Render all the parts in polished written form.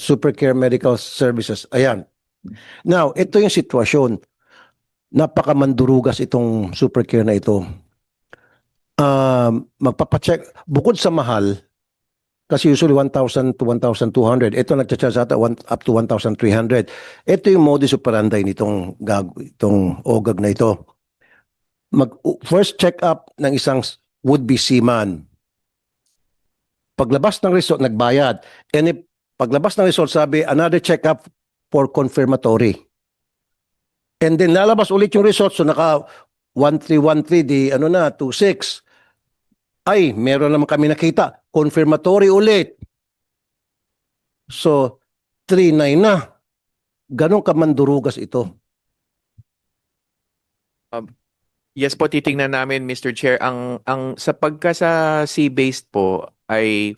Supercare Medical Services. Ayan. Now, ito yung sitwasyon. Napakamandurugas itong Supercare na ito. Magpapacheck, bukod sa mahal, kasi usually 1,000 to 1,200. Ito nagcha-charge ata up to 1,300. Ito yung modus operandi itong OGAG na ito. First check-up ng isang would-be seaman. Paglabas ng result, nagbayad. And if paglabas ng result, sabi, another check-up for confirmatory. And then lalabas ulit yung result, so naka 1313, di 26. Ay, meron naman kami nakita. Confirmatory ulit. So, 39 na. Ganon kamandurugas ito. Yes po, titingnan namin, Mr. Chair. Sa pagka sa sea-based po ay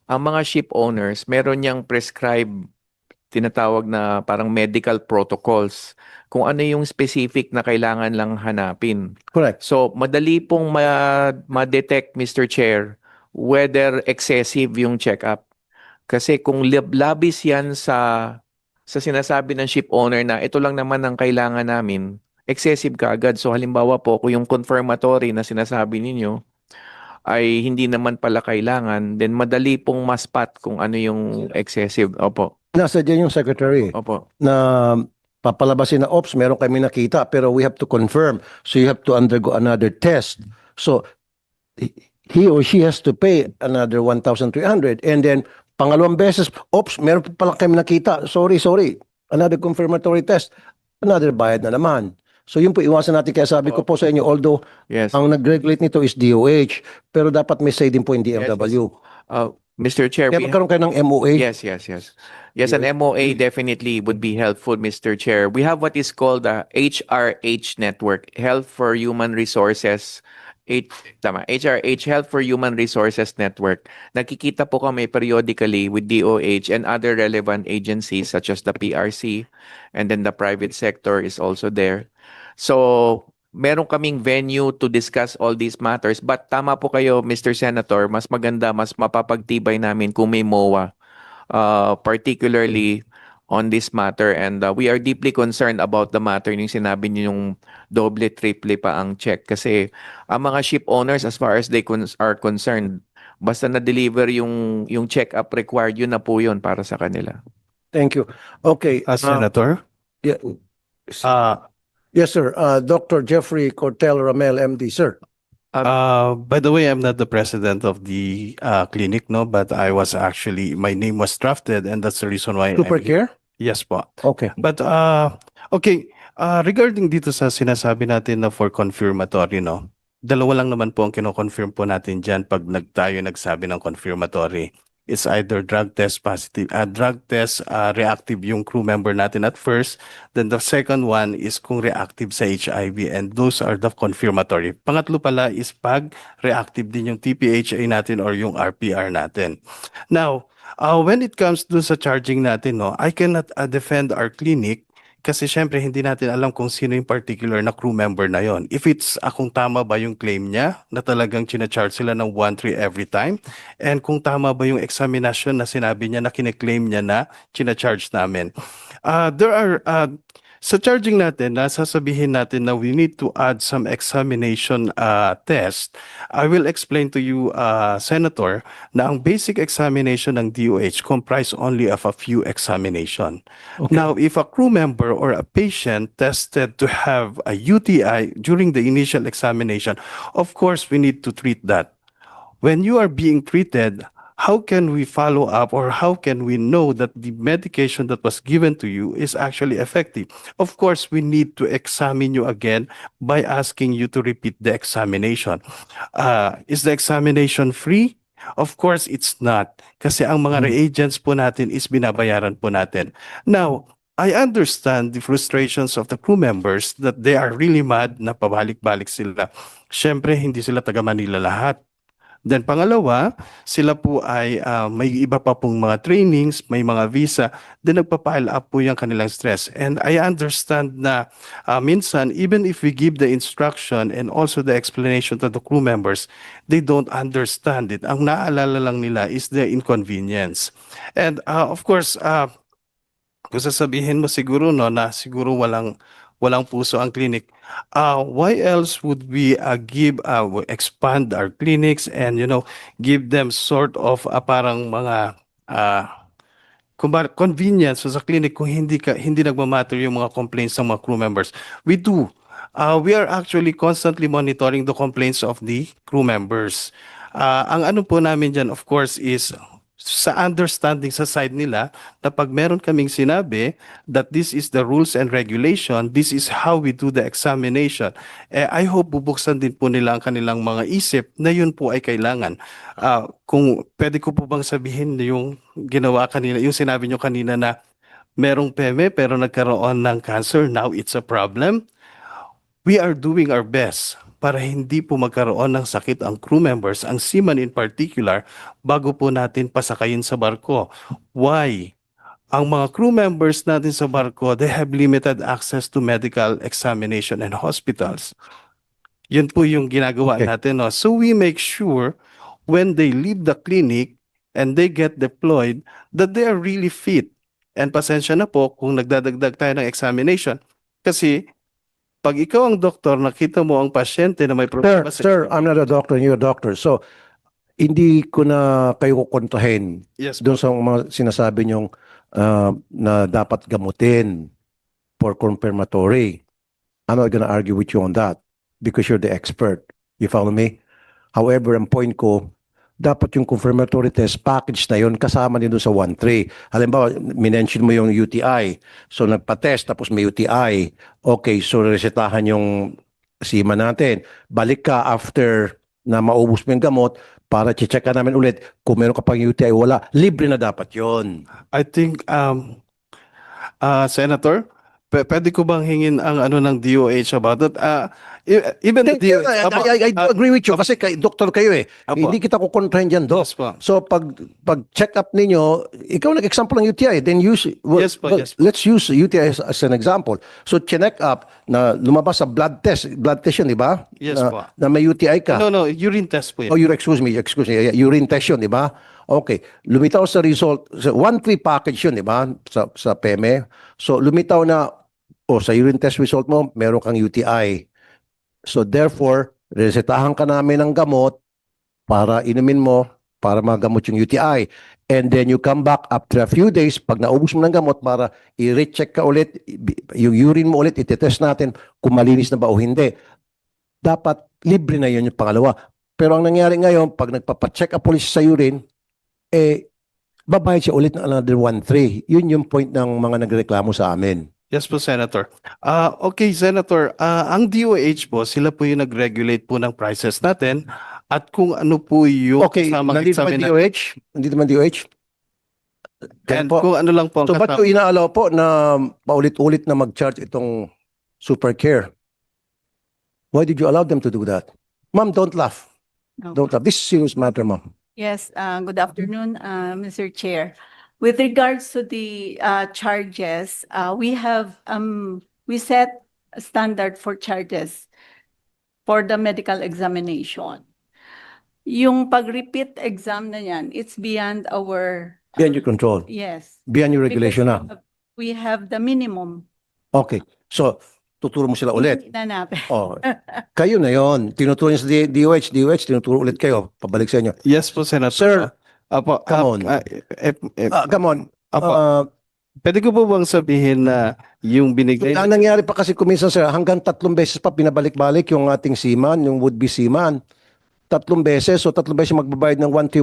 ang mga ship owners, meron niyang prescribed tinatawag na parang medical protocols kung ano yung specific na kailangan lang hanapin. Correct. So, madali pong ma-detect, Mr. Chair, whether excessive yung check-up. Kasi kung labis yan sa sinasabi ng ship owner na ito lang naman ang kailangan namin, excessive ka agad. So halimbawa po, kung yung confirmatory na sinasabi ninyo ay hindi naman pala kailangan, then madali pong maspat kung ano yung excessive. Opo. Nasa dyan yung secretary Opo. na papalabasin na, ops, meron kami nakita, pero we have to confirm. So you have to undergo another test. So he or she has to pay another 1,300. And then, pangalawang beses, ops, meron pa pala kami nakita. Sorry. Another confirmatory test. Another bayad na naman. So yun po, iwasan natin. Kaya sabi ko po sa inyo, although Yes. ang nag-regulate nito is DOH, pero dapat may say din po yung DMW. Mr. Chair, Kaya magkaroon kayo ng MOA. Yes, an MOA definitely would be helpful, Mr. Chair. We have what is called the HRH network, Health for Human Resources. HRH, Health for Human Resources Network. Nakikita po kami periodically with DOH and other relevant agencies such as the PRC, and then the private sector is also there. So, meron kaming venue to discuss all these matters. But tama po kayo, Mr. Senator, mas maganda, mas mapapagtibay namin kung may MOA, particularly on this matter. And we are deeply concerned about the matter yung sinabi niyo yung doble, triple pa ang check. Kasi ang mga ship owners, as far as they are concerned, basta na-deliver yung check-up required, yun na po yun para sa kanila. Thank you. Okay. Senator? Yeah. Yes, sir. Dr. Jeffrey Cortel Ramel, MD, sir. By the way, I'm not the president of the clinic, no, but I was actually, my name was drafted, and that's the reason why. Supercare? Yes po. Okay. But, okay, regarding dito sa sinasabi natin na for confirmatory, no, dalawa lang naman po ang kino-confirm po natin dyan pag tayo nagsabi ng confirmatory. It's either drug test positive, drug test reactive yung crew member natin at first. Then the second one is kung reactive sa HIV, and those are the confirmatory. Pangatlo pala is pag reactive din yung TPHA natin or yung RPR natin. Now, when it comes to sa charging natin, no, I cannot defend our clinic kasi syempre hindi natin alam kung sino yung particular na crew member na yon. If it's kung tama ba yung claim niya na talagang china-charge sila ng 1,300 every time, and kung tama ba yung examination na sinabi niya na kine-claim niya na china-charge namin. There are sa charging natin, sasabihin natin na we need to add some examination test. I will explain to you, Senator, na ang basic examination ng DOH comprise only of a few examination. Okay. Now, if a crew member or a patient tested to have a UTI during the initial examination, of course, we need to treat that. When you are being treated, how can we follow up, or how can we know that the medication that was given to you is actually effective? Of course, we need to examine you again by asking you to repeat the examination. Is the examination free? Of course, it's not. Kasi ang mga reagents po natin is binabayaran po natin. Now, I understand the frustrations of the crew members that they are really mad na pabalik-balik sila. Siyempre, hindi sila taga Manila lahat. Then pangalawa, sila po ay may iba pa pong mga trainings, may mga visa, then nagpa-pile up po yung kanilang stress. And I understand na minsan, even if we give the instruction and also the explanation to the crew members, they don't understand it. Ang naalala lang nila is the inconvenience. And of course, kung sasabihin mo siguro no na siguro walang puso ang clinic, why else would we expand our clinics and give them sort of parang mga convenience sa clinic kung hindi nagmamatter yung mga complaints ng mga crew members. We do. We are actually constantly monitoring the complaints of the crew members. Ang ano po namin dyan, of course, is sa understanding sa side nila na pag meron kaming sinabi that this is the rules and regulation, this is how we do the examination, I hope bubuksan din po nila ang kanilang mga isip na yun po ay kailangan. Kung pwede ko po bang sabihin yung ginawa kanina, yung sinabi nyo kanina na merong PEME pero nagkaroon ng cancer, now it's a problem. We are doing our best para hindi po magkaroon ng sakit ang crew members, ang seaman in particular, bago po natin pasakayin sa barko. Why? Ang mga crew members natin sa barko, they have limited access to medical examination and hospitals. Yun po yung ginagawa Okay. natin. No? So we make sure when they leave the clinic and they get deployed, that they are really fit. And pasensya na po kung nagdadagdag tayo ng examination. Kasi pag ikaw ang doktor, nakita mo ang pasyente na may problema Sir, I'm not a doctor and you're a doctor. So, hindi ko na kayo kukontrahin Yes, doon sa mga sinasabi niyong na dapat gamutin for confirmatory. I'm not gonna argue with you on that because you're the expert. You follow me? However, ang point ko, dapat yung confirmatory test package na yun kasama din doon sa 1-3. Halimbawa, minention mo yung UTI. So, nagpa-test tapos may UTI. Okay, so resetahan yung sima natin. Balik ka after na maubos mo yung gamot para check ka namin ulit kung meron ka pang UTI wala. Libre na dapat yon. I think, Senator, pwede ko bang hingin ang ano ng DOH about it? Even the DOH. Apo, I do agree with you kasi doktor kayo eh. Apo. Hindi kita kukontrahin dyan, Doc. Yes po. So pag check up ninyo, ikaw nag-example ng UTI, then use Yes po, yes po. let's use UTI as an example. So check up na lumabas sa blood test yun, di ba? Yes na, po. na may UTI ka. No, urine test po yan. Oh, excuse me, urine test yun, di ba? Okay, lumitaw sa result, sa 1-3 package yun, di ba? Sa PEME. So lumitaw na sa urine test result mo, meron kang UTI. So therefore, resetahan ka namin ng gamot para inumin mo para magamot yung UTI. And then you come back after a few days, pag naubos mo ng gamot para i-recheck ka ulit, yung urine mo ulit, itetest natin kung malinis na ba o hindi. Dapat libre na yun yung pangalawa. Pero ang nangyari ngayon, pag nagpapacheck up ulit sa urine, babayad siya ulit ng another 1-3. Yun yung point ng mga nagreklamo sa amin. Yes po, Senator. Okay, Senator, ang DOH po, sila po yung nag-regulate po ng prices natin at kung ano po yung Okay, kasamang nandito man examina- DOH? Nandito man DOH? And Po. kung ano lang po ang So ba't kasama- yung inaalaw po na paulit-ulit na mag-charge itong super care? Why did you allow them to do that? Ma'am, don't laugh. No. Don't laugh. This is serious matter, ma'am. Yes, good afternoon, Mr. Chair. With regards to the charges, we set a standard for charges for the medical examination. Yung pag-repeat exam na yan, it's beyond our, Beyond your control. yes. Beyond your regulation na. Because we have the minimum. Okay. So, tuturo mo sila ulit. Hindi na natin. Oh, kayo na yon. Tinuturo niyo sa DOH, tinuturo ulit kayo. Pabalik sa inyo. Yes po, Senator. Sir, Apo, come on. Come on. Apo, pwede ko po bang sabihin na yung binigay... Ang nangyari pa kasi kuminsan, sir, hanggang 3 beses pa pinabalik-balik yung ating seaman, yung would-be seaman. 3 beses, so 3 beses magbabayad ng 1-3.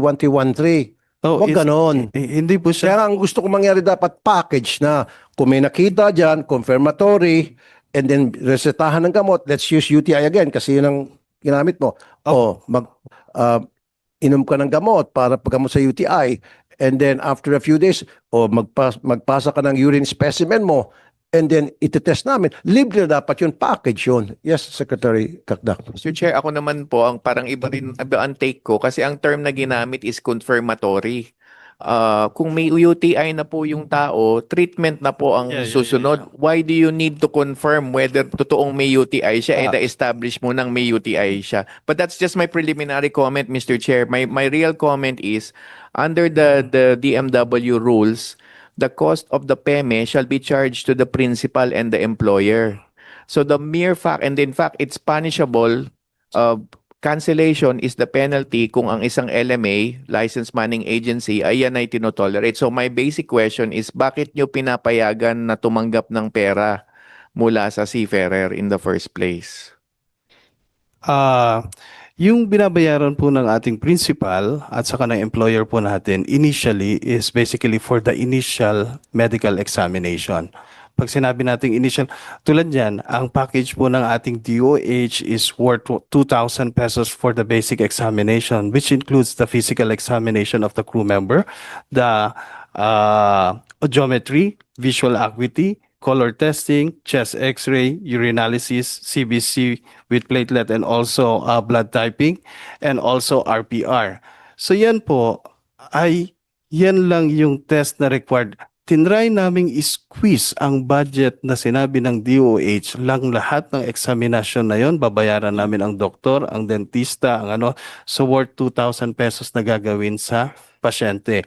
Oh, Huwag ganon. Hindi po siya... Kaya ang gusto ko mangyari dapat package na kung may nakita dyan, confirmatory, and then resetahan ng gamot, let's use UTI again kasi yun ang ginamit mo. Inom ka ng gamot para paggamot sa UTI, and then after a few days, magpasa ka ng urine specimen mo, and then itetest namin. Libre na dapat yun, package yun. Yes, Secretary Kakdak. Mr. Chair, ako naman po, ang parang iba ang take ko kasi ang term na ginamit is confirmatory. Kung may UTI na po yung tao, treatment na po ang susunod. Why do you need to confirm whether totoong may UTI siya and establish mo nang may UTI siya? But that's just my preliminary comment, Mr. Chair. My real comment is, under the DMW rules, the cost of the PEME shall be charged to the principal and the employer. So the mere fact, and in fact, it's punishable. Cancellation is the penalty kung ang isang LMA, Licensed Manning Agency, ay yan ay tinotolerate. So my basic question is, bakit nyo pinapayagan na tumanggap ng pera mula sa seafarer in the first place? Yung binabayaran po ng ating principal at saka ng employer po natin initially is basically for the initial medical examination. Pag sinabi nating initial, tulad yan, ang package po ng ating DOH is worth 2,000 pesos for the basic examination, which includes the physical examination of the crew member, the audiometry, visual acuity, color testing, chest x-ray, urinalysis, CBC with platelet and also blood typing, and also RPR. So yan po ay yan lang yung test na required. Tinry naming squeeze ang budget na sinabi ng DOH lang lahat ng examination na yon, babayaran namin ang doktor, ang dentista, ang ano, so worth 2,000 pesos na gagawin sa pasyente.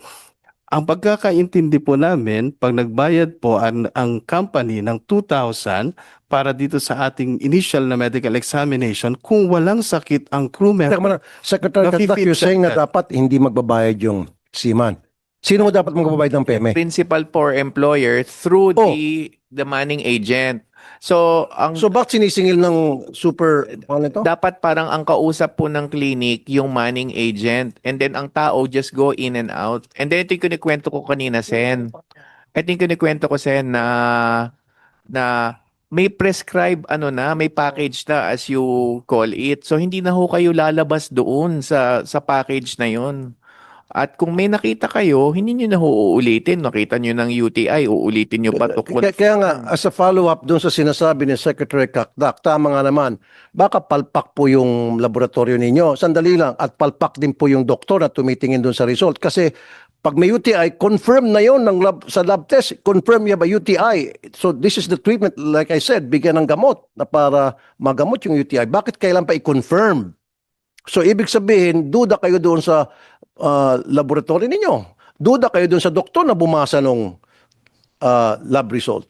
Ang pagkakaintindi po namin, pag nagbayad po ang company ng 2,000 para dito sa ating initial na medical examination, kung walang sakit ang crew member, Secretary Kakdak, you're saying na dapat hindi magbabayad yung seaman. Sino mo dapat magbabayad ng PEME? Principal for employer through the manning agent. So, So bakit sinisingil ng super, ano ito? dapat parang ang kausap po ng clinic yung manning agent, and then ang tao just go in and out. And then ito yung kinikwento ko kanina, Sen. Ito yung kinikwento ko, Sen, na may prescribe may package na, as you call it. So hindi na ho kayo lalabas doon sa package na yun. At kung may nakita kayo, hindi nyo na ho uulitin. Nakita nyo ng UTI, uulitin nyo pa to. Kaya nga, as a follow-up doon sa sinasabi ni Secretary Kakdak, tama nga naman, baka palpak po yung laboratorio ninyo. Sandali lang, at palpak din po yung doktor na tumitingin doon sa result. Kasi pag may UTI, confirm na yon sa lab test, confirm you have a UTI. So this is the treatment, like I said, bigyan ng gamot na para magamot yung UTI. Bakit kailan pa i-confirm? So ibig sabihin, duda kayo doon sa laboratory ninyo. Duda kayo doon sa doktor na bumasa nung lab result.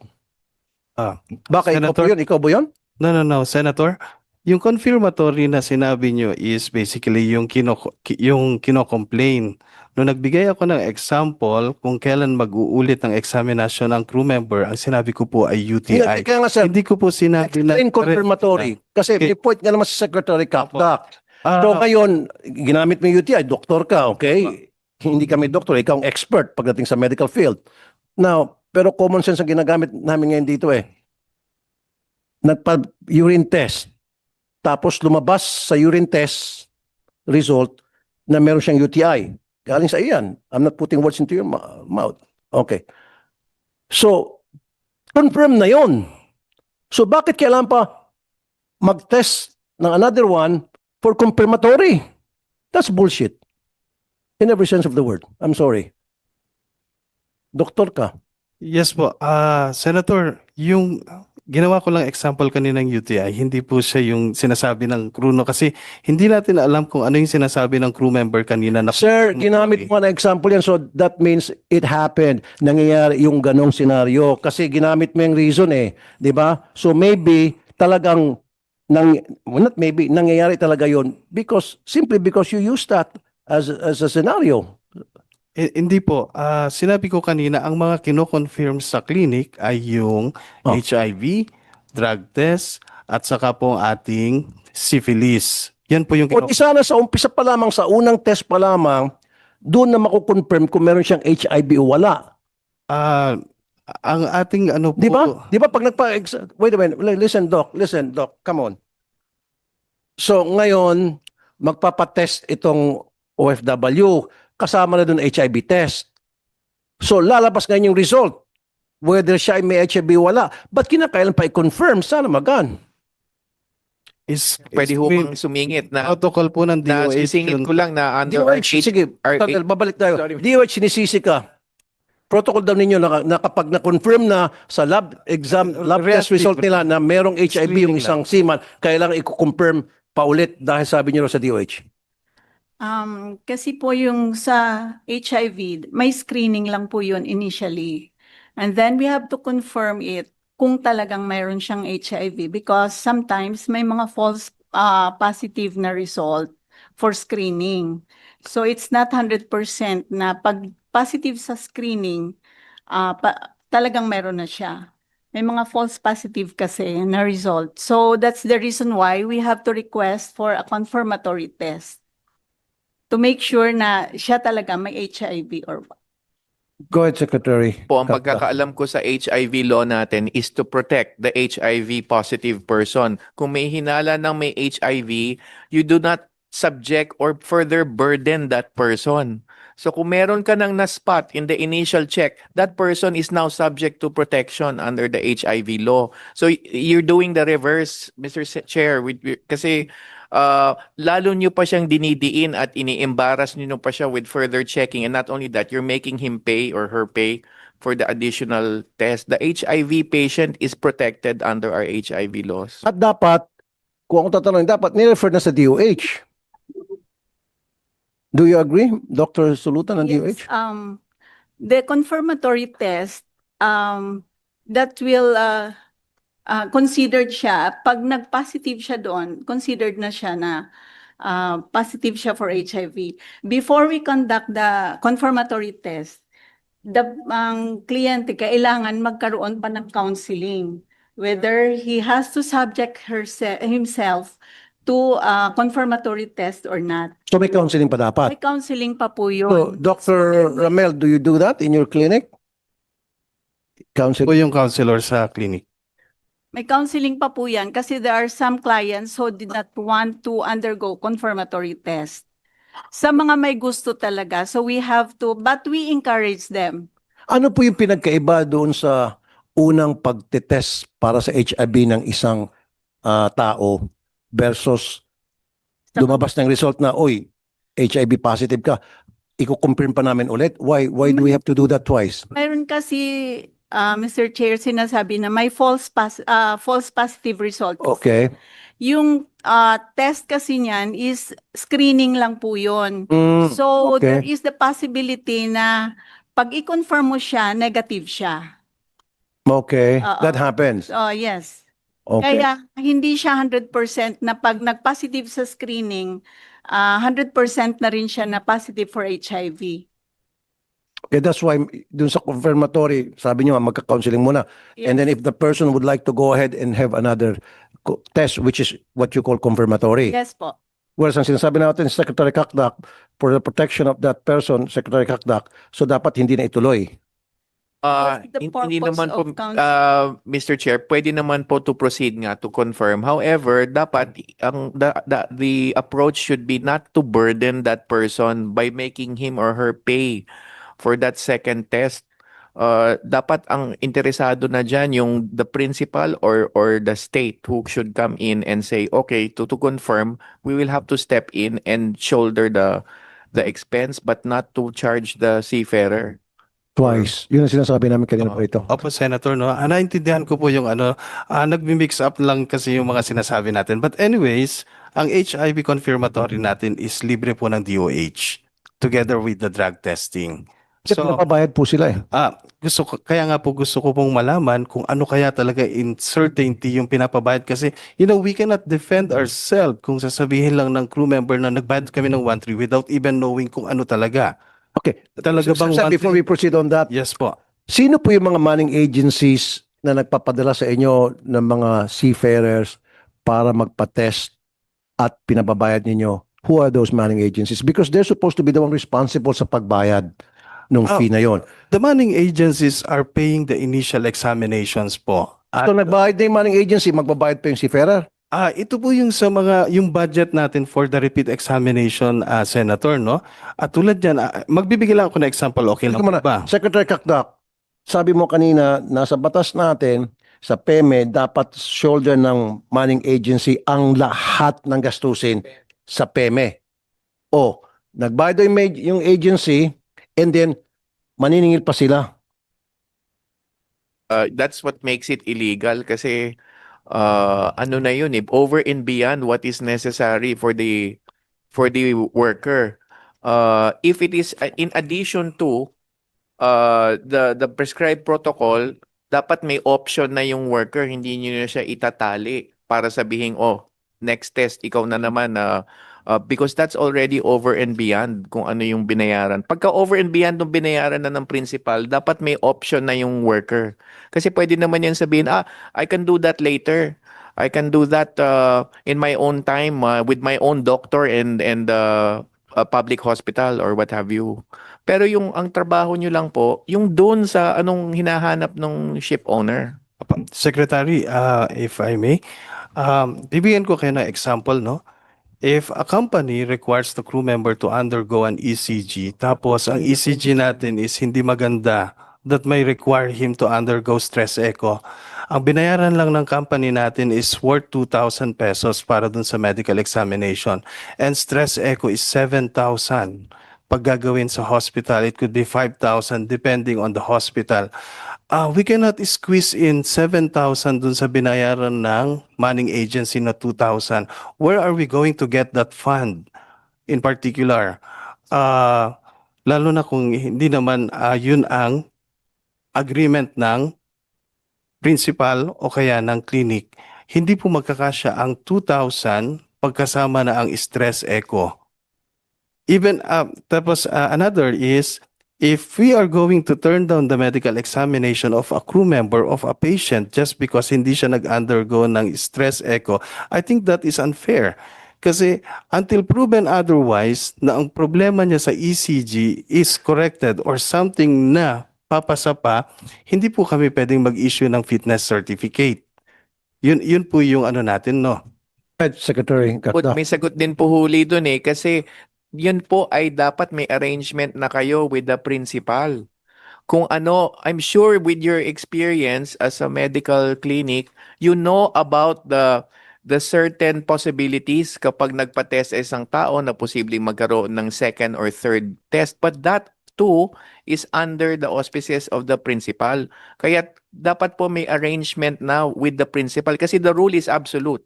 Baka ikaw po Senator? yun? Ikaw ba yun? No, Senator. Yung confirmatory na sinabi nyo is basically yung kino-complain. Nung nagbigay ako ng example kung kailan mag-uulit ng examination ng crew member, ang sinabi ko po ay UTI. Kaya nga sir, Hindi ko po sinabi na... explain confirmatory. Kasi may point nga naman sa Secretary Kakdak. So ngayon, ginamit mo yung UTI, doktor ka, okay? Hindi kami doktor, ikaw ang expert pagdating sa medical field. Now, pero common sense ang ginagamit namin ngayon dito eh. Nagpa-urine test. Tapos lumabas sa urine test result na meron siyang UTI. Galing sa iyan. I'm not putting words into your mouth. Okay. So, confirm na yon. So, bakit kailangan pa mag-test ng another one for confirmatory? That's bullshit. In every sense of the word. I'm sorry. Doktor ka. Yes po. Senator, yung ginawa ko lang example kaninang UTI, hindi po siya yung sinasabi ng crew, no? Kasi hindi natin alam kung ano yung sinasabi ng crew member kanina. Na Sir, ginamit mo na example yan, so that means it happened. Nangyayari yung ganong senaryo. Kasi ginamit mo yung reason eh. Di ba? So maybe talagang, not maybe, nangyayari talaga yon simply because you use that as a scenario. Hindi po. Sinabi ko kanina, ang mga kino-confirm sa clinic ay yung HIV, drug test, at saka po ating syphilis. Yan po yung O di sana sa umpisa pa lamang, sa unang test pa lamang, doon na makukonfirm kung meron siyang HIV o wala. Ang ating ano po... Di ba? Di ba pag wait a minute, listen doc, come on. So ngayon, magpapatest itong OFW, kasama na doon HIV test. So lalabas ngayon yung result. whether siya ay may HIV wala. Ba't kinakailan pa i-confirm? Sana magan. Pwede ho may bang sumingit na protocol po ng na DOH sisingit yun. ko lang na under our DOH, sige, Tandel, babalik tayo. Sorry. DOH, sinisisi ka. Protocol daw ninyo na kapag na-confirm na sa lab test Reactive. result nila na merong HIV yung Screening isang seaman, kailangan i-confirm pa ulit dahil sabi niyo sa DOH. Kasi po yung sa HIV, may screening lang po yun initially. And then we have to confirm it kung talagang mayroon siyang HIV because sometimes may mga false positive na result for screening. So it's not 100% na pag positive sa screening, talagang meron na siya. May mga false positive kasi na result. So that's the reason why we have to request for a confirmatory test to make sure na siya talaga may HIV or what. Go ahead, Secretary. Po, ang Kapta. pagkakaalam ko sa HIV law natin is to protect the HIV positive person. Kung may hinala ng may HIV, you do not subject or further burden that person. So kung meron ka nang na-spot in the initial check, that person is now subject to protection under the HIV law. So you're doing the reverse, Mr. Chair, kasi lalo nyo pa siyang dinidiin at ini-embarrass nyo pa siya with further checking, and not only that, you're making him pay or her pay for the additional test. The HIV patient is protected under our HIV laws. At dapat, kung ako tatanungin, dapat nirefer na sa DOH. Do you agree, Dr. Sulutan ng DOH? Yes, the confirmatory test, that will considered siya, pag nag-positive siya doon, considered na siya na positive siya for HIV. Before we conduct the confirmatory test, ang kliyente kailangan magkaroon pa ng counseling, whether he has to subject himself to confirmatory test or not. So may counseling pa May dapat. counseling pa po So, yun. Dr. Ramel, do you do that in your clinic? Po Counseling? yung counselor sa clinic. May counseling pa po yan kasi there are some clients who did not want to undergo confirmatory test. Sa mga may gusto talaga, so we have to, but we encourage them. Ano po yung pinagkaiba doon sa unang pagtetest para sa HIV ng isang tao versus lumabas ng result na, oy, HIV positive ka, i-confirm pa namin ulit? Why do we have to do that twice? Mayroon kasi, Mr. Chair, sinasabi na may false positive result. Okay. Yung test kasi niyan is screening lang po yun. Mm, So okay. there is the possibility na pag i-confirm mo siya, negative siya. Okay. Oo. That happens. Yes. Okay. Kaya hindi siya 100% na pag nag-positive sa screening, 100% na rin siya na positive for HIV. Okay, that's why dun sa confirmatory, sabi niyo magka-counseling muna. And then if the person would like to go ahead and have another test, which is what you call confirmatory. Yes po. Whereas ang sinasabi natin, Secretary Kakdak, for the protection of that person, Secretary Kakdak, so dapat hindi na ituloy. What's the Hindi purpose naman po, of counseling? Mr. Chair, pwede naman po to proceed nga to confirm. However, dapat the approach should be not to burden that person by making him or her pay for that second test. Dapat ang interesado na dyan yung the principal or the state who should come in and say, okay, to confirm, we will have to step in and shoulder the expense but not to charge the seafarer. Twice. Yun ang sinasabi namin kanina pa ito. Opo, Senator, no? Naintindihan ko po yung nagmi-mix up lang kasi yung mga sinasabi natin. But anyways, ang HIV confirmatory natin is libre po ng DOH together with the drug testing. Kasi napabayad po sila eh. Kaya nga po gusto ko pong malaman kung ano kaya talaga in certainty yung pinapabayad kasi we cannot defend ourselves kung sasabihin lang ng crew member na nagbayad kami ng 1.3 without even knowing kung ano talaga. Okay. Talaga bang Sir, before we proceed on that, Yes po. sino po yung mga manning agencies na nagpapadala sa inyo ng mga seafarers para magpa-test at pinababayad ninyo? Who are those manning agencies? Because they're supposed to be the one responsible sa pagbayad ng fee na yon. The manning agencies are paying the initial examinations po. At, So nagbayad na yung manning agency, magbabayad pa yung seafarer? ito po yung sa yung budget natin for the repeat examination, Senator, no? At tulad yan, magbibigay lang ako ng example, okay lang Teka muna, po ba? Secretary Kakdak, sabi mo kanina, nasa batas natin, sa PEME, dapat shoulder ng manning agency ang lahat ng gastusin sa PEME. O, nagbayad yung agency, and then, maniningil pa sila. That's what makes it illegal kasi ano na yun over and beyond what is necessary for the worker. If it is in addition to the prescribed protocol, dapat may option na yung worker, hindi niyo na siya itatali para sabihin, oh, next test, ikaw na naman because that's already over and beyond kung ano yung binayaran. Pagka over and beyond ng binayaran na ng principal, dapat may option na yung worker. Kasi pwede naman yan sabihin, I can do that later. I can do that in my own time with my own doctor and a public hospital or what have you. Pero yung ang trabaho nyo lang po, yung doon sa anong hinahanap ng ship owner. Secretary, if I may, bibigyan ko kayo ng example, no? If a company requires the crew member to undergo an ECG, tapos ang ECG natin is hindi maganda, that may require him to undergo stress echo, ang binayaran lang ng company natin is worth 2,000 pesos para dun sa medical examination. And stress echo is 7,000. Pag gagawin sa hospital, it could be 5,000 depending on the hospital. We cannot squeeze in 7,000 dun sa binayaran ng manning agency na 2,000. Where are we going to get that fund in particular? Lalo na kung hindi naman yun ang agreement ng principal o kaya ng clinic. Hindi po magkakasya ang 2,000 pagkasama na ang stress echo. Even, tapos another is, if we are going to turn down the medical examination of a crew member of a patient just because hindi siya nag-undergo ng stress echo, I think that is unfair. Kasi until proven otherwise na ang problema niya sa ECG is corrected or something na papasa pa, hindi po kami pwedeng mag-issue ng fitness certificate. Yun po yung ano natin, no? Right, Secretary Kakda. May sagot din po huli doon kasi yun po ay dapat may arrangement na kayo with the principal. Kung ano, I'm sure with your experience as a medical clinic, you know about the certain possibilities kapag nagpa-test isang tao na posibleng magkaroon ng second or third test. But that too is under the auspices of the principal. Kaya dapat po may arrangement now with the principal kasi the rule is absolute.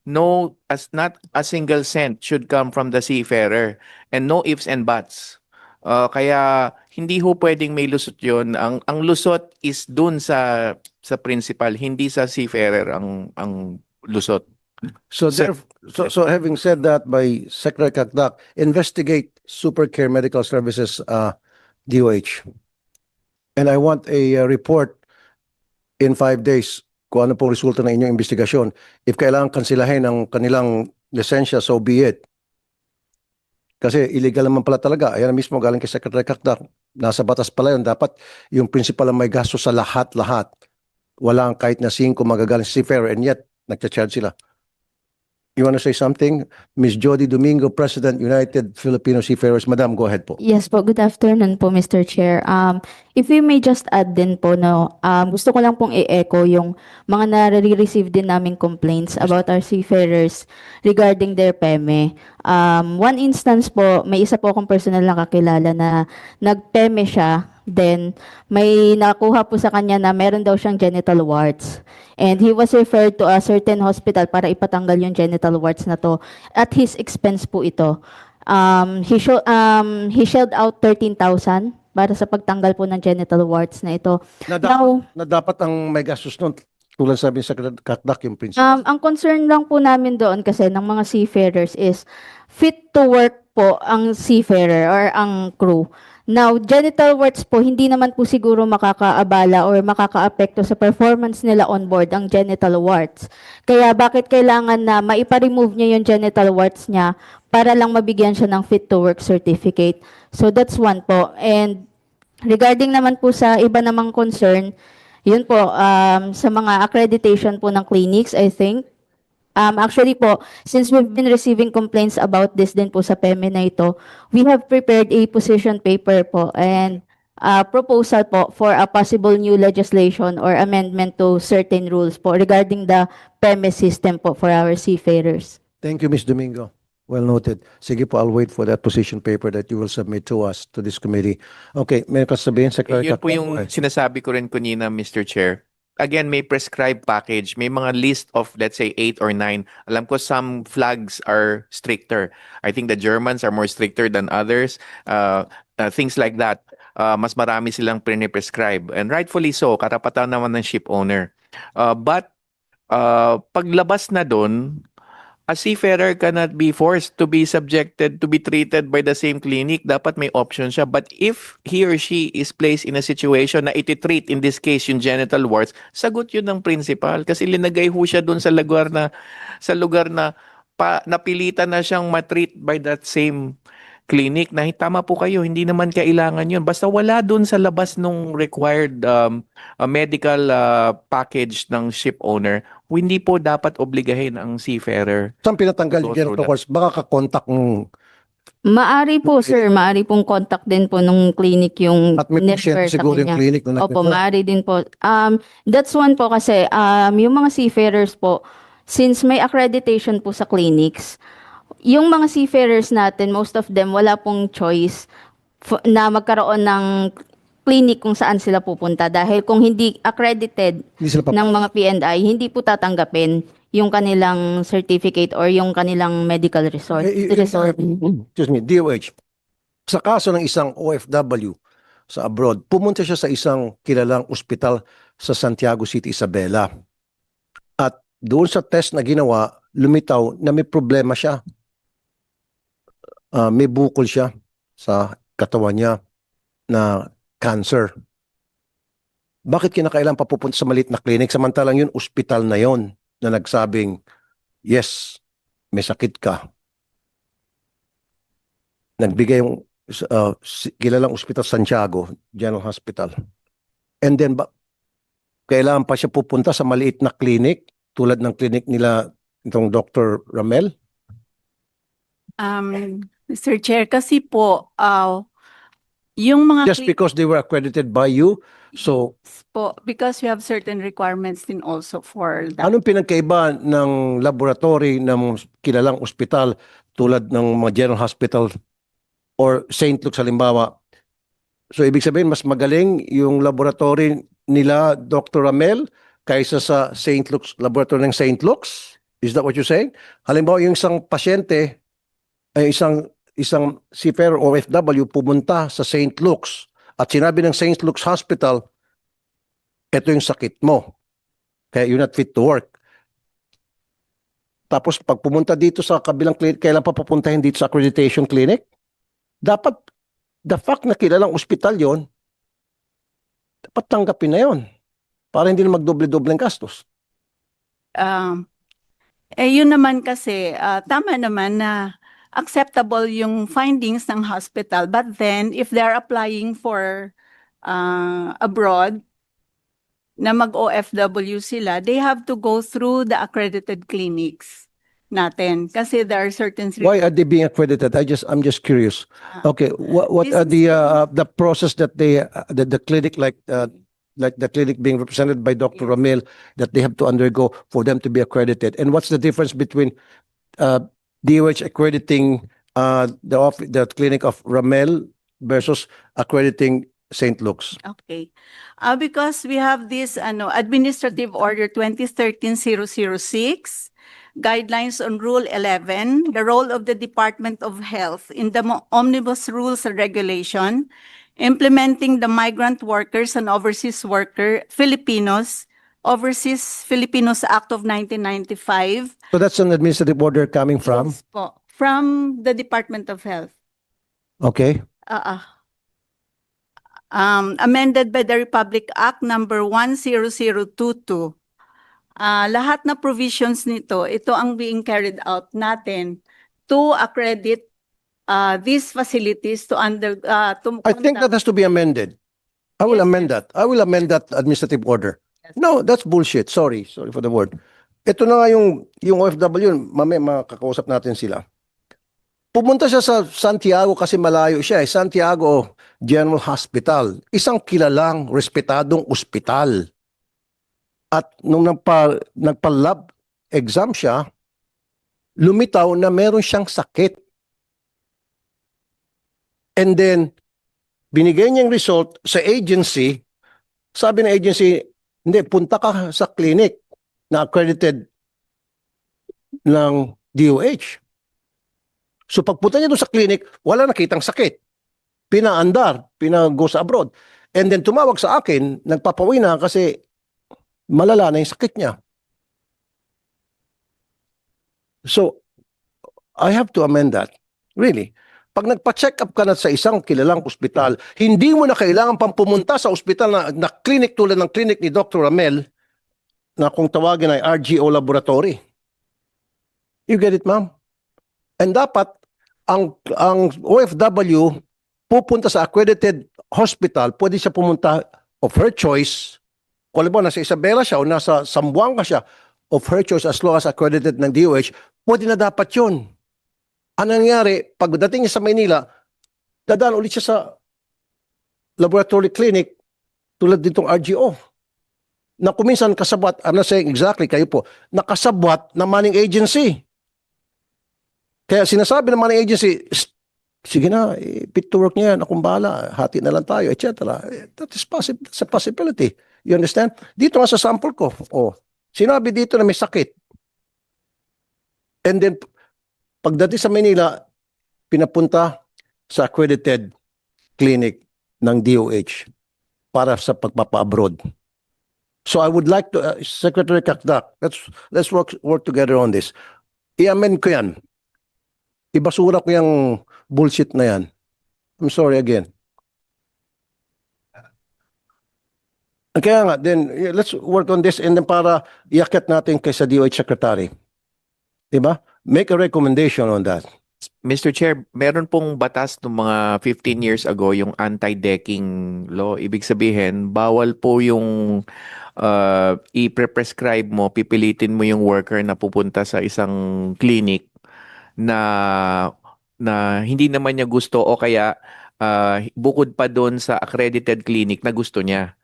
No, not a single cent should come from the seafarer and no ifs and buts. Kaya hindi ho pwedeng may lusot yun. Ang lusot is dun sa principal, hindi sa seafarer ang lusot. So, so having said that, by Secretary Kakdak, investigate Supercare Medical Services DOH. And I want a report in 5 days kung ano pong resulta ng inyong investigasyon. If kailangan kansilahin ang kanilang lisensya, so be it. Kasi illegal naman pala talaga. Ayan mismo galing kay Secretary Kakdak. Nasa batas pala yun. Dapat yung principal ang may gasto sa lahat-lahat. Walang kahit na 5 magagaling sa seafarer and yet nagcha-charge sila. You want to say something? Ms. Jody Domingo, President, United Filipino Seafarers. Madam, go ahead po. Yes po, good afternoon po, Mr. Chair. If we may just add din po, no, gusto ko lang pong i-echo yung mga nare-receive din naming complaints about our seafarers regarding their PEME. One instance po, may isa po akong personal na kakilala na nag-PEME siya, then may nakuha po sa kanya na meron daw siyang genital warts. And he was referred to a certain hospital para ipatanggal yung genital warts na to. At his expense po ito. He shelled out 13,000 para sa pagtanggal po ng genital warts na ito. Na dapat ang may gastos nun, tulad sabi sa Kakdak yung principal. Ang concern lang po namin doon kasi ng mga seafarers is fit to work po ang seafarer or ang crew. Now, genital warts po, hindi naman po siguro makakaabala or makakaapekto sa performance nila on board ang genital warts. Kaya bakit kailangan na maipa-remove niya yung genital warts niya para lang mabigyan siya ng fit to work certificate. So that's one po. And regarding naman po sa iba namang concern, yun po, sa mga accreditation po ng clinics, I think, actually po, since we've been receiving complaints about this din po sa PEME na ito, we have prepared a position paper po and proposal po for a possible new legislation or amendment to certain rules po regarding the PEMES system po for our seafarers. Thank you, Ms. Domingo. Well noted. Sige po, I'll wait for that position paper that you will submit to us, to this committee. Okay, may kasabihin, Secretary Yun po Cacom? yung sinasabi ko rin kanina, Mr. Chair. Again, may prescribed package. May mga list of, let's say, 8 or 9. Alam ko some flags are stricter. I think the Germans are more stricter than others. Things like that. Mas marami silang pre-prescribe. And rightfully so, karapatan naman ng ship owner. But paglabas na doon, a seafarer cannot be forced to be subjected to be treated by the same clinic. Dapat may option siya. But if he or she is placed in a situation na iti-treat, in this case, yung genital warts, sagot yun ng principal. Kasi linagay ho siya doon sa lugar na napilitan na siyang matreat by that same clinic na tama po kayo, hindi naman kailangan yun. Basta wala doon sa labas nung required medical package ng ship owner, hindi po dapat obligahin ang seafarer. Saan pinatanggal yung Go genital through that. warts? Baka kakontak ng Maari po, sir. Maari pong contact din po nung clinic yung at may nirrefer pasyente sa siguro yung kanya. clinic na Opo, nag-refer. maari din po. That's one po kasi yung mga seafarers po, since may accreditation po sa clinics, yung mga seafarers natin, most of them, wala pong choice na magkaroon ng clinic kung saan sila pupunta. Dahil kung hindi accredited Hindi sila ng mga PNI, hindi po tatanggapin yung kanilang certificate or yung kanilang medical resort. Excuse me, DOH. Sa kaso ng isang OFW sa abroad, pumunta siya sa isang kilalang ospital sa Santiago City, Isabela. At doon sa test na ginawa, lumitaw na may problema siya. May bukol siya sa katawan niya na cancer. Bakit kinakailangan papupunta sa maliit na clinic samantalang yun, ospital na yon na nagsabing, yes, may sakit ka. Nagbigay yung kilalang ospital Santiago, General Hospital. And then, kailangan pa siya pupunta sa maliit na clinic tulad ng clinic nila itong Dr. Ramel? Mr. Chair, kasi po, yung mga Just because they were accredited by you? So, po, because we have certain requirements din also for that. anong pinagkaiba ng laboratory ng kilalang ospital tulad ng mga General Hospital or St. Luke's halimbawa? So, ibig sabihin, mas magaling yung laboratory nila Dr. Ramel kaysa sa St. Luke's, laboratory ng St. Luke's? Is that what you're saying? Halimbawa, yung isang pasyente, ay isang seafarer o OFW pumunta sa St. Luke's at sinabi ng St. Luke's Hospital, ito yung sakit mo. Kaya you're not fit to work. Tapos pag pumunta dito sa kabilang clinic, kailan pa papuntahin dito sa accreditation clinic? Dapat, the fact na kilalang ospital yon, dapat tanggapin na yon para hindi na magdoble-doble ang gastos. Yun naman kasi, tama naman na acceptable yung findings ng hospital. But then, if they're applying for abroad, na mag-OFW sila, they have to go through the accredited clinics natin. Kasi there are certain... Why are they being accredited? I'm just curious. Okay, what This are is- the process that they the clinic like the clinic being represented by Dr. Ramil that they have to undergo for them to be accredited? And what's the difference between DOH accrediting the clinic of Ramel versus accrediting St. Luke's? Okay. Because we have this Administrative Order 2013-006, Guidelines on Rule 11, the role of the Department of Health in the Omnibus Rules and Regulation, implementing the Migrant Workers and Overseas Overseas Filipinos Act of 1995. So that's an administrative order coming from? Yes po, from the Department of Health. Okay. Amended by the Republic Act number 10022. Lahat na provisions nito, ito ang being carried out natin to accredit these facilities to I think that has to be amended. I will Yes, amend that. I will amend that administrative order. No, that's bullshit. Sorry for the word. Ito na nga yung OFW, mamaya makakausap natin sila. Pumunta siya sa Santiago kasi malayo siya. Santiago, General Hospital. Isang kilalang, respetadong ospital. At nung nagpa-lab exam siya, lumitaw na meron siyang sakit. And then, binigay niyang result sa agency. Sabi ng agency, hindi, punta ka sa clinic na accredited ng DOH. So pagpunta niya doon sa clinic, wala nakitang sakit. Pinaandar, pinago sa abroad. And then tumawag sa akin, nagpapawi na kasi malala na yung sakit niya. So, I have to amend that. Really. Pag nagpa-check up ka na sa isang kilalang ospital, hindi mo na kailangan pang pumunta sa ospital na clinic tulad ng clinic ni Dr. Ramel na kung tawagin ay RGO Laboratory. You get it, ma'am? And dapat, ang OFW pupunta sa accredited hospital, pwede siya pumunta of her choice. Kung alam mo, nasa Isabela siya o nasa Zamboanga siya, of her choice as long as accredited ng DOH, pwede na dapat yun. Ang nangyari, pagdating niya sa Maynila, dadaan ulit siya sa laboratory clinic tulad ditong RGO. Na kuminsan kasabwat, I'm not saying exactly kayo po, nakasabwat na manning agency. Kaya sinasabi ng manning agency, sige na, fit to work niya yan, akong bahala, hati na lang tayo, etc. That's a possibility. You understand? Dito nga sa sample ko, sinabi dito na may sakit. And then, pagdating sa Manila, pinapunta sa accredited clinic ng DOH para sa pagpapa-abroad. So I would like to, Secretary Kakdak, let's work together on this. I-amend ko yan. Ibasura ko yung bullshit na yan. I'm sorry again. Kaya nga, then let's work on this and then para iakyat natin kay sa DOH Secretary. Diba? Make a recommendation on that. Mr. Chair, meron pong batas ng mga 15 years ago, yung anti-decking law. Ibig sabihin, bawal po yung i-prescribe mo, pipilitin mo yung worker na pupunta sa isang clinic na hindi naman niya gusto o bukod pa doon sa accredited clinic na gusto niya.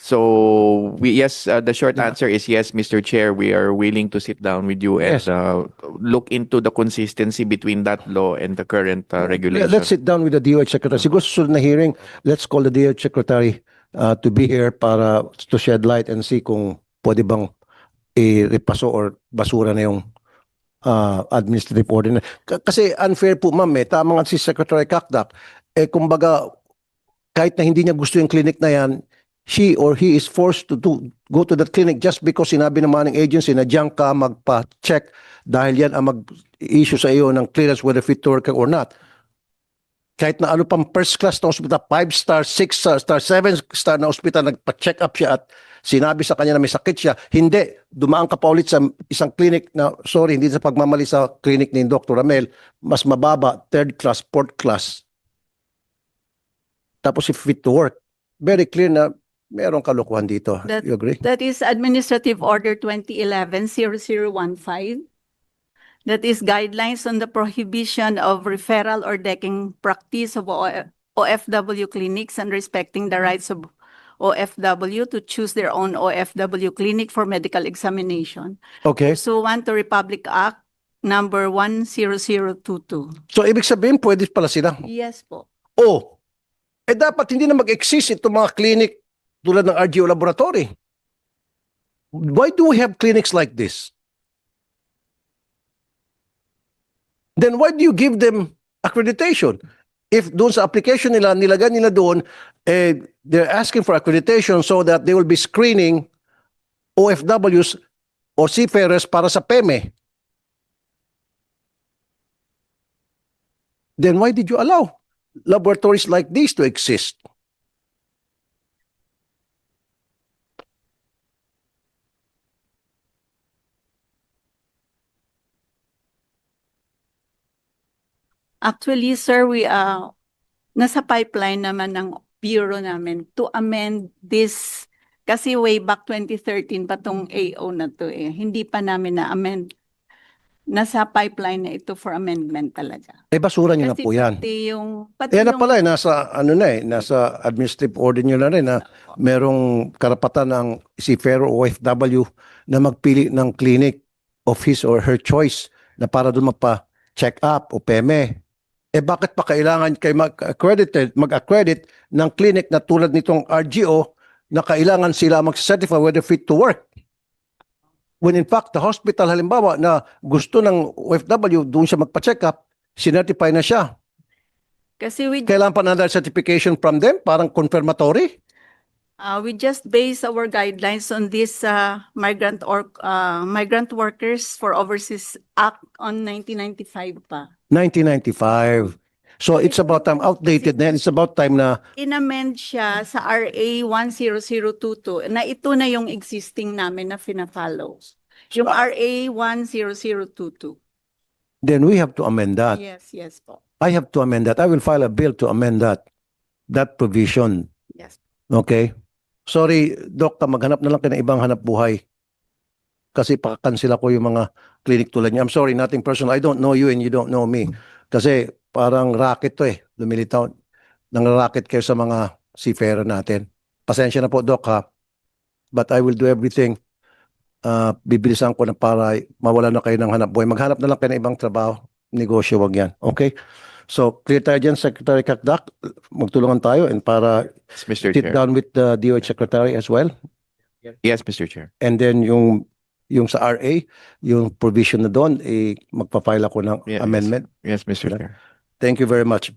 So, the short answer is yes, Mr. Chair, we are willing to sit down with you and Yes. look into the consistency between that law and the current regulation. Let's sit down with the DOH Secretary. Siguro susunod na hearing, let's call the DOH Secretary to be here para to shed light and see kung pwede bang i-repaso or basura na yung administrative order. Kasi unfair po, ma'am, tama nga si Secretary Kakdak. Kumbaga, kahit na hindi niya gusto yung clinic na yan, she or he is forced to go to that clinic just because sinabi ng manning agency na diyan ka magpa-check dahil yan ang mag-issue sa iyo ng clearance whether fit to work or not. Kahit na ano pang first class na hospital, 5-star, 6-star, 7-star na hospital, nagpa-check up siya at sinabi sa kanya na may sakit siya, hindi, dumaan ka pa ulit sa isang clinic na, sorry, hindi sa pagmamali sa clinic ni Dr. Ramel, mas mababa, 3rd class, 4th class. Tapos if fit to work, very clear na merong kalokohan dito. You agree? That is Administrative Order 2011-0015. That is guidelines on the prohibition of referral or decking practice of OFW clinics and respecting the rights of OFW to choose their own OFW clinic for medical examination. Okay. So 1 to Republic Act number 10022. So ibig sabihin, pwede pala sila. Yes po. Dapat hindi na mag-exist itong mga clinic tulad ng RGO Laboratory. Why do we have clinics like this? Then why do you give them accreditation? If doon sa application nila, nilagay nila doon, they're asking for accreditation so that they will be screening OFWs or seafarers para sa PEME. Then why did you allow laboratories like these to exist? Actually, sir, nasa pipeline naman ng bureau namin to amend this kasi way back 2013 pa tong AO na to Hindi pa namin na-amend. nasa pipeline na ito for amendment talaga. Eh, basura niyo na Kasi po yan. pati Yan na yung pala, nasa, ano na nasa administrative order nyo na rin na merong karapatan ng seafarer o OFW na magpili ng clinic of his or her choice na para doon magpa-check up o PEME. Eh bakit pa kailangan kayo mag-accredit ng clinic na tulad nitong RGO na kailangan sila mag-certify whether fit to work? When in fact, the hospital halimbawa na gusto ng OFW doon siya magpa-check up, sinertify na siya. kasi Kailangan pa na certification from them, parang confirmatory. we just base our guidelines on this migrant workers for overseas act on 1995 pa. 1995. So it's about time, outdated na yan. It's about time na, Inamend siya sa RA 10022 na ito na yung existing namin na fina-follow. Yung RA 10022. then we have to amend that. Yes po. I have to amend that. I will file a bill to amend that provision. Yes. Okay? Sorry, Dokta, maghanap na lang kayo ng ibang hanap buhay. Kasi pakakansela ko yung mga clinic tulad niya. I'm sorry, nothing personal. I don't know you and you don't know me. Kasi parang racket to eh. Lumilitaw. Nang-racket kayo sa mga seafarer natin. Pasensya na po, Doc, ha? But I will do everything. Bibilisan ko na para mawala na kayo ng hanap buhay. Maghanap na lang kayo ng ibang trabaho. Negosyo, wag yan. Okay? So, clear tayo dyan, Secretary Kakdak. Magtulungan tayo and para Yes, Mr. sit Chair. down with the DOH Secretary as well. Yes, Mr. Chair. And then yung sa RA, yung provision na doon, magpa-file ako ng Yes. amendment. Yes, Mr. Yeah. Chair. Thank you very much.